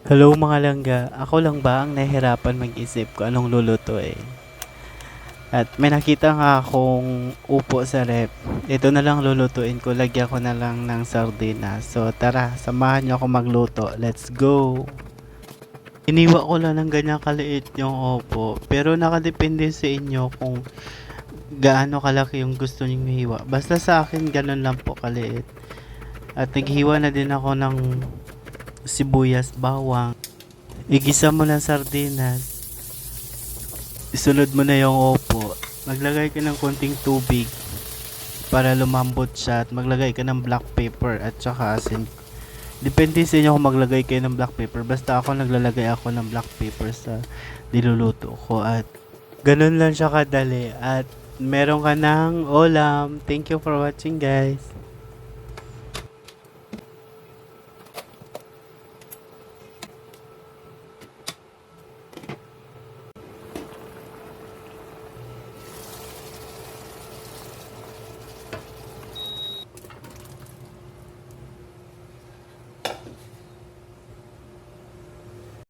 Hello mga langga, ako lang ba ang nahihirapan mag-isip kung anong lulutuin? At may nakita nga akong upo sa rep. Ito na lang lulutuin ko, lagyan ko na lang ng sardinas. So tara, samahan niyo ako magluto. Let's go! Iniwa ko lang ng ganyan kaliit yung opo. Pero nakadepende sa inyo kung gaano kalaki yung gusto niyo hiwa. Basta sa akin ganun lang po kaliit. At naghiwa na din ako ng sibuyas, bawang. Igisa mo ng sardinas. Isunod mo na yung opo. Maglagay ka ng konting tubig para lumambot siya at maglagay ka ng black pepper at saka asin. Depende sa inyo kung maglagay kayo ng black pepper. Basta ako naglalagay ako ng black pepper sa niluluto ko at ganun lang siya kadali at meron ka ng ulam. Thank you for watching guys.